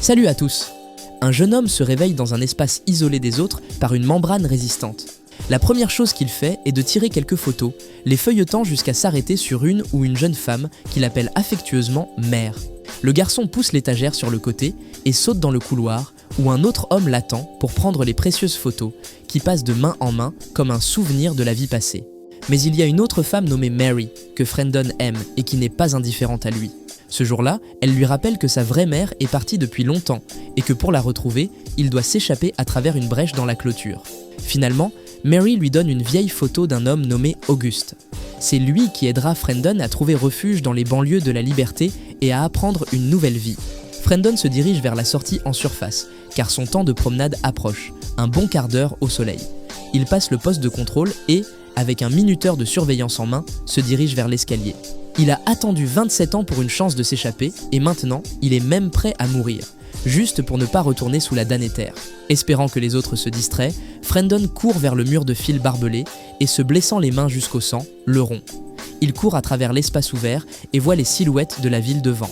Salut à tous! Un jeune homme se réveille dans un espace isolé des autres par une membrane résistante. La première chose qu'il fait est de tirer quelques photos, les feuilletant jusqu'à s'arrêter sur une ou une jeune femme qu'il appelle affectueusement « mère ». Le garçon pousse l'étagère sur le côté et saute dans le couloir où un autre homme l'attend pour prendre les précieuses photos qui passent de main en main comme un souvenir de la vie passée. Mais il y a une autre femme nommée Mary que Frendon aime et qui n'est pas indifférente à lui. Ce jour-là, elle lui rappelle que sa vraie mère est partie depuis longtemps et que pour la retrouver, il doit s'échapper à travers une brèche dans la clôture. Finalement, Mary lui donne une vieille photo d'un homme nommé Auguste. C'est lui qui aidera Frendon à trouver refuge dans les banlieues de la liberté et à apprendre une nouvelle vie. Frendon se dirige vers la sortie en surface, car son temps de promenade approche, un bon quart d'heure au soleil. Il passe le poste de contrôle et, avec un minuteur de surveillance en main, se dirige vers l'escalier. Il a attendu 27 ans pour une chance de s'échapper et maintenant, il est même prêt à mourir, juste pour ne pas retourner sous la dannétaire. Espérant que les autres se distraient, Frendon court vers le mur de fil barbelé et se blessant les mains jusqu'au sang, le rompt. Il court à travers l'espace ouvert et voit les silhouettes de la ville devant.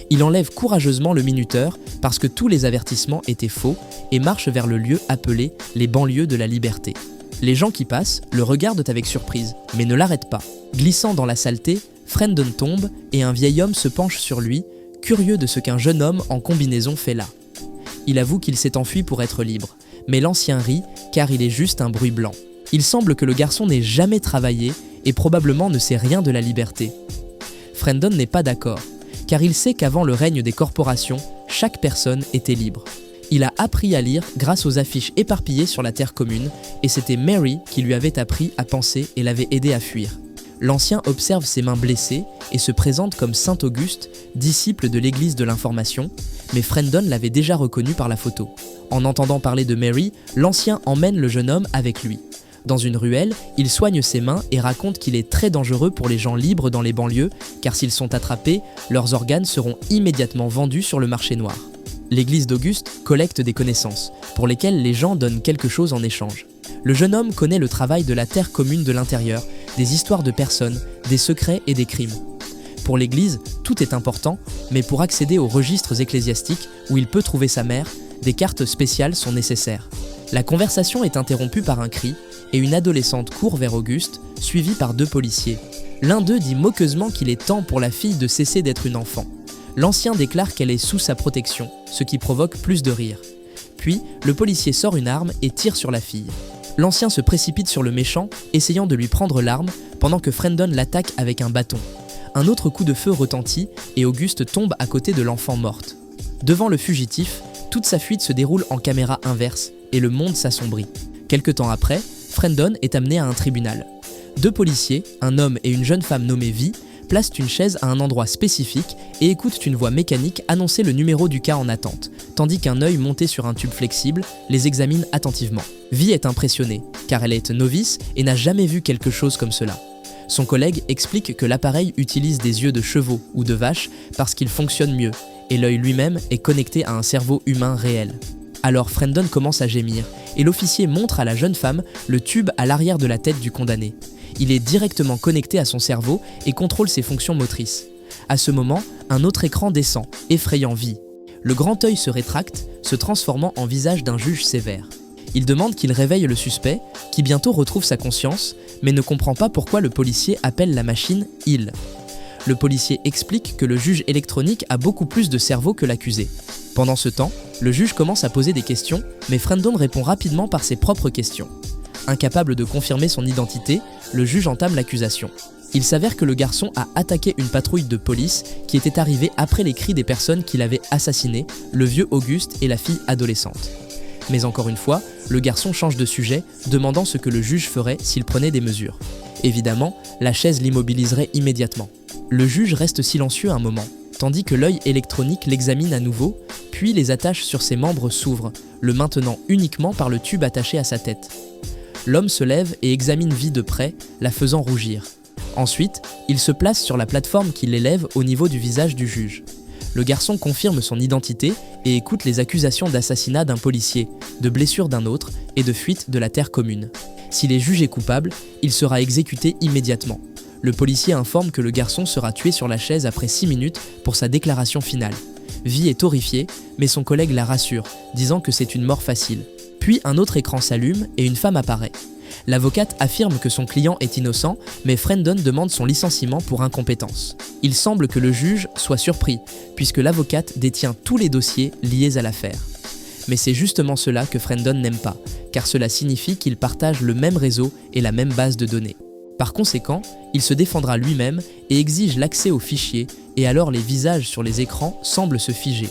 Il enlève courageusement le minuteur parce que tous les avertissements étaient faux et marche vers le lieu appelé les banlieues de la liberté. Les gens qui passent le regardent avec surprise, mais ne l'arrêtent pas. Glissant dans la saleté, Frendon tombe et un vieil homme se penche sur lui, curieux de ce qu'un jeune homme en combinaison fait là. Il avoue qu'il s'est enfui pour être libre, mais l'ancien rit car il est juste un bruit blanc. Il semble que le garçon n'ait jamais travaillé et probablement ne sait rien de la liberté. Frendon n'est pas d'accord, car il sait qu'avant le règne des corporations, chaque personne était libre. Il a appris à lire grâce aux affiches éparpillées sur la terre commune, et c'était Mary qui lui avait appris à penser et l'avait aidé à fuir. L'ancien observe ses mains blessées et se présente comme Saint Auguste, disciple de l'église de l'information, mais Frendon l'avait déjà reconnu par la photo. En entendant parler de Mary, l'ancien emmène le jeune homme avec lui. Dans une ruelle, il soigne ses mains et raconte qu'il est très dangereux pour les gens libres dans les banlieues, car s'ils sont attrapés, leurs organes seront immédiatement vendus sur le marché noir. L'église d'Auguste collecte des connaissances, pour lesquelles les gens donnent quelque chose en échange. Le jeune homme connaît le travail de la terre commune de l'intérieur, des histoires de personnes, des secrets et des crimes. Pour l'Église, tout est important, mais pour accéder aux registres ecclésiastiques, où il peut trouver sa mère, des cartes spéciales sont nécessaires. La conversation est interrompue par un cri, et une adolescente court vers Auguste, suivie par deux policiers. L'un d'eux dit moqueusement qu'il est temps pour la fille de cesser d'être une enfant. L'ancien déclare qu'elle est sous sa protection, ce qui provoque plus de rires. Puis, le policier sort une arme et tire sur la fille. L'ancien se précipite sur le méchant, essayant de lui prendre l'arme, pendant que Frendon l'attaque avec un bâton. Un autre coup de feu retentit et Auguste tombe à côté de l'enfant morte. Devant le fugitif, toute sa fuite se déroule en caméra inverse et le monde s'assombrit. Quelque temps après, Frendon est amené à un tribunal. Deux policiers, un homme et une jeune femme nommée Vi, placent une chaise à un endroit spécifique et écoutent une voix mécanique annoncer le numéro du cas en attente, tandis qu'un œil monté sur un tube flexible les examine attentivement. Vi est impressionnée, car elle est novice et n'a jamais vu quelque chose comme cela. Son collègue explique que l'appareil utilise des yeux de chevaux ou de vaches parce qu'il fonctionne mieux, et l'œil lui-même est connecté à un cerveau humain réel. Alors Frendon commence à gémir, et l'officier montre à la jeune femme le tube à l'arrière de la tête du condamné. Il est directement connecté à son cerveau et contrôle ses fonctions motrices. À ce moment, un autre écran descend, effrayant Vi. Le grand œil se rétracte, se transformant en visage d'un juge sévère. Il demande qu'il réveille le suspect, qui bientôt retrouve sa conscience, mais ne comprend pas pourquoi le policier appelle la machine « il ». Le policier explique que le juge électronique a beaucoup plus de cerveau que l'accusé. Pendant ce temps, le juge commence à poser des questions, mais Frendon répond rapidement par ses propres questions. Incapable de confirmer son identité, le juge entame l'accusation. Il s'avère que le garçon a attaqué une patrouille de police qui était arrivée après les cris des personnes qui l'avaient assassiné, le vieux Auguste et la fille adolescente. Mais encore une fois, le garçon change de sujet, demandant ce que le juge ferait s'il prenait des mesures. Évidemment, la chaise l'immobiliserait immédiatement. Le juge reste silencieux un moment, tandis que l'œil électronique l'examine à nouveau, puis les attaches sur ses membres s'ouvrent, le maintenant uniquement par le tube attaché à sa tête. L'homme se lève et examine Vi de près, la faisant rougir. Ensuite, il se place sur la plateforme qui l'élève au niveau du visage du juge. Le garçon confirme son identité et écoute les accusations d'assassinat d'un policier, de blessure d'un autre et de fuite de la terre commune. S'il est jugé coupable, il sera exécuté immédiatement. Le policier informe que le garçon sera tué sur la chaise après 6 minutes pour sa déclaration finale. Vi est horrifiée, mais son collègue la rassure, disant que c'est une mort facile. Puis un autre écran s'allume et une femme apparaît. L'avocate affirme que son client est innocent, mais Frendon demande son licenciement pour incompétence. Il semble que le juge soit surpris, puisque l'avocate détient tous les dossiers liés à l'affaire. Mais c'est justement cela que Frendon n'aime pas, car cela signifie qu'il partage le même réseau et la même base de données. Par conséquent, il se défendra lui-même et exige l'accès aux fichiers, et alors les visages sur les écrans semblent se figer.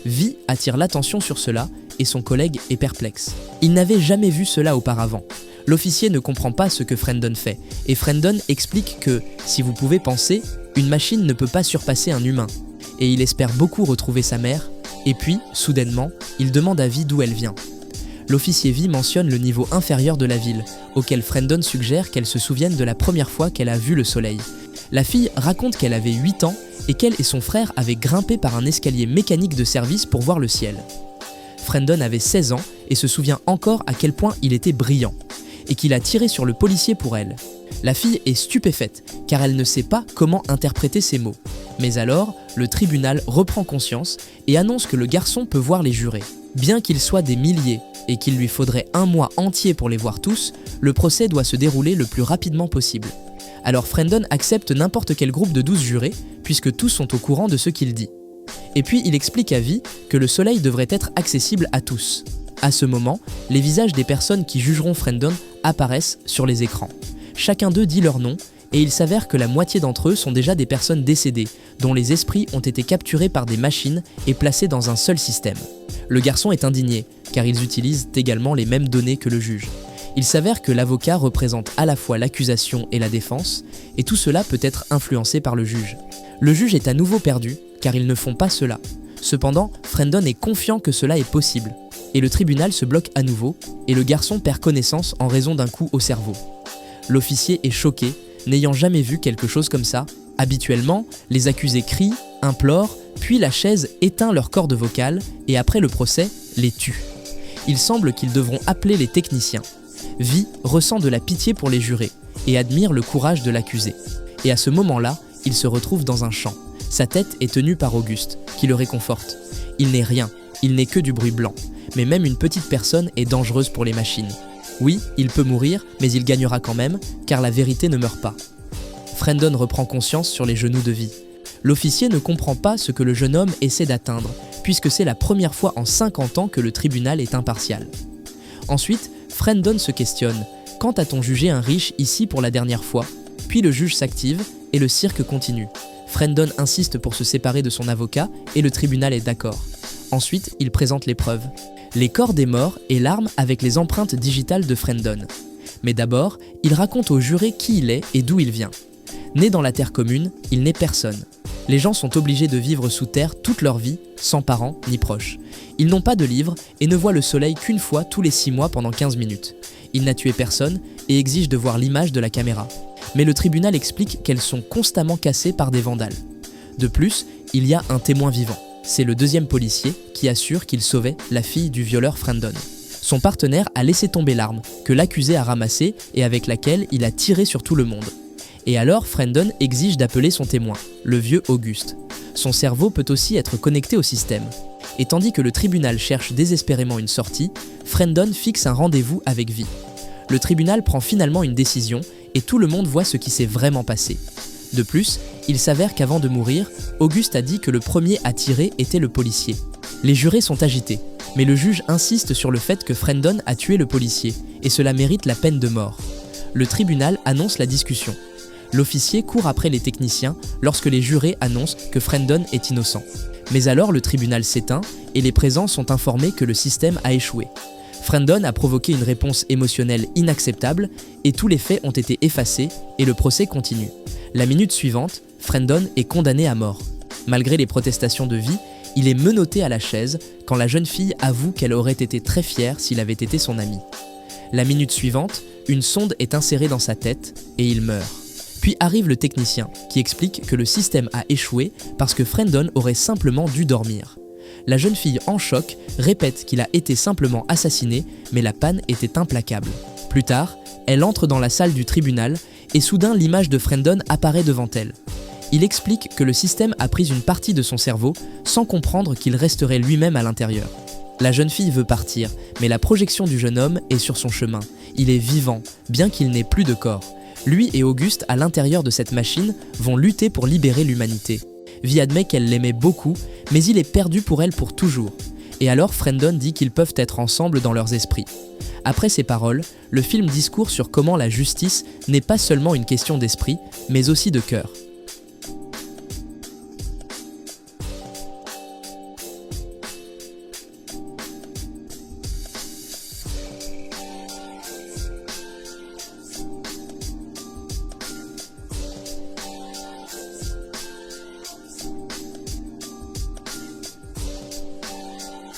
Vi attire l'attention sur cela et son collègue est perplexe. Il n'avait jamais vu cela auparavant. L'officier ne comprend pas ce que Frendon fait, et Frendon explique que, si vous pouvez penser, une machine ne peut pas surpasser un humain, et il espère beaucoup retrouver sa mère, et puis, soudainement, il demande à Vi d'où elle vient. L'officier Vi mentionne le niveau inférieur de la ville, auquel Frendon suggère qu'elle se souvienne de la première fois qu'elle a vu le soleil. La fille raconte qu'elle avait 8 ans et qu'elle et son frère avaient grimpé par un escalier mécanique de service pour voir le ciel. Frendon avait 16 ans et se souvient encore à quel point il était brillant, et qu'il a tiré sur le policier pour elle. La fille est stupéfaite, car elle ne sait pas comment interpréter ces mots. Mais alors, le tribunal reprend conscience et annonce que le garçon peut voir les jurés. Bien qu'ils soient des milliers et qu'il lui faudrait 1 mois entier pour les voir tous, le procès doit se dérouler le plus rapidement possible. Alors Frendon accepte n'importe quel groupe de 12 jurés, puisque tous sont au courant de ce qu'il dit. Et puis il explique à Vi que le soleil devrait être accessible à tous. À ce moment, les visages des personnes qui jugeront Frendon apparaissent sur les écrans. Chacun d'eux dit leur nom, et il s'avère que la moitié d'entre eux sont déjà des personnes décédées, dont les esprits ont été capturés par des machines et placés dans un seul système. Le garçon est indigné, car ils utilisent également les mêmes données que le juge. Il s'avère que l'avocat représente à la fois l'accusation et la défense, et tout cela peut être influencé par le juge. Le juge est à nouveau perdu, car ils ne font pas cela. Cependant, Frendon est confiant que cela est possible, et le tribunal se bloque à nouveau, et le garçon perd connaissance en raison d'un coup au cerveau. L'officier est choqué, n'ayant jamais vu quelque chose comme ça. Habituellement, les accusés crient, implorent, puis la chaise éteint leur corde vocale, et après le procès, les tue. Il semble qu'ils devront appeler les techniciens. Vi ressent de la pitié pour les jurés, et admire le courage de l'accusé. Et à ce moment-là, il se retrouve dans un champ. Sa tête est tenue par Auguste, qui le réconforte. Il n'est rien, il n'est que du bruit blanc. Mais même une petite personne est dangereuse pour les machines. Oui, il peut mourir, mais il gagnera quand même, car la vérité ne meurt pas. Frendon reprend conscience sur les genoux de Vi. L'officier ne comprend pas ce que le jeune homme essaie d'atteindre, puisque c'est la première fois en 50 ans que le tribunal est impartial. Ensuite, Frendon se questionne. Quand a-t-on jugé un riche ici pour la dernière fois? Puis le juge s'active et le cirque continue. Frendon insiste pour se séparer de son avocat et le tribunal est d'accord. Ensuite, il présente les preuves. Les corps des morts et l'arme avec les empreintes digitales de Frendon. Mais d'abord, il raconte aux jurés qui il est et d'où il vient. Né dans la terre commune, il n'est personne. Les gens sont obligés de vivre sous terre toute leur vie, sans parents ni proches. Ils n'ont pas de livre et ne voient le soleil qu'une fois tous les 6 mois pendant 15 minutes. Il n'a tué personne et exige de voir l'image de la caméra. Mais le tribunal explique qu'elles sont constamment cassées par des vandales. De plus, il y a un témoin vivant. C'est le deuxième policier qui assure qu'il sauvait la fille du violeur Frendon. Son partenaire a laissé tomber l'arme que l'accusé a ramassée et avec laquelle il a tiré sur tout le monde. Et alors Frendon exige d'appeler son témoin, le vieux Auguste. Son cerveau peut aussi être connecté au système. Et tandis que le tribunal cherche désespérément une sortie, Frendon fixe un rendez-vous avec Vi. Le tribunal prend finalement une décision et tout le monde voit ce qui s'est vraiment passé. De plus, il s'avère qu'avant de mourir, Auguste a dit que le premier à tirer était le policier. Les jurés sont agités, mais le juge insiste sur le fait que Frendon a tué le policier, et cela mérite la peine de mort. Le tribunal annonce la discussion. L'officier court après les techniciens lorsque les jurés annoncent que Frendon est innocent. Mais alors le tribunal s'éteint et les présents sont informés que le système a échoué. Frendon a provoqué une réponse émotionnelle inacceptable et tous les faits ont été effacés et le procès continue. La minute suivante, Frendon est condamné à mort. Malgré les protestations de Vi, il est menotté à la chaise quand la jeune fille avoue qu'elle aurait été très fière s'il avait été son ami. La minute suivante, une sonde est insérée dans sa tête et il meurt. Puis arrive le technicien qui explique que le système a échoué parce que Frendon aurait simplement dû dormir. La jeune fille en choc répète qu'il a été simplement assassiné, mais la panne était implacable. Plus tard, elle entre dans la salle du tribunal et soudain l'image de Frendon apparaît devant elle. Il explique que le système a pris une partie de son cerveau sans comprendre qu'il resterait lui-même à l'intérieur. La jeune fille veut partir, mais la projection du jeune homme est sur son chemin. Il est vivant, bien qu'il n'ait plus de corps. Lui et Auguste, à l'intérieur de cette machine, vont lutter pour libérer l'humanité. Vi admet qu'elle l'aimait beaucoup, mais il est perdu pour elle pour toujours. Et alors Frendon dit qu'ils peuvent être ensemble dans leurs esprits. Après ces paroles, le film discourt sur comment la justice n'est pas seulement une question d'esprit, mais aussi de cœur.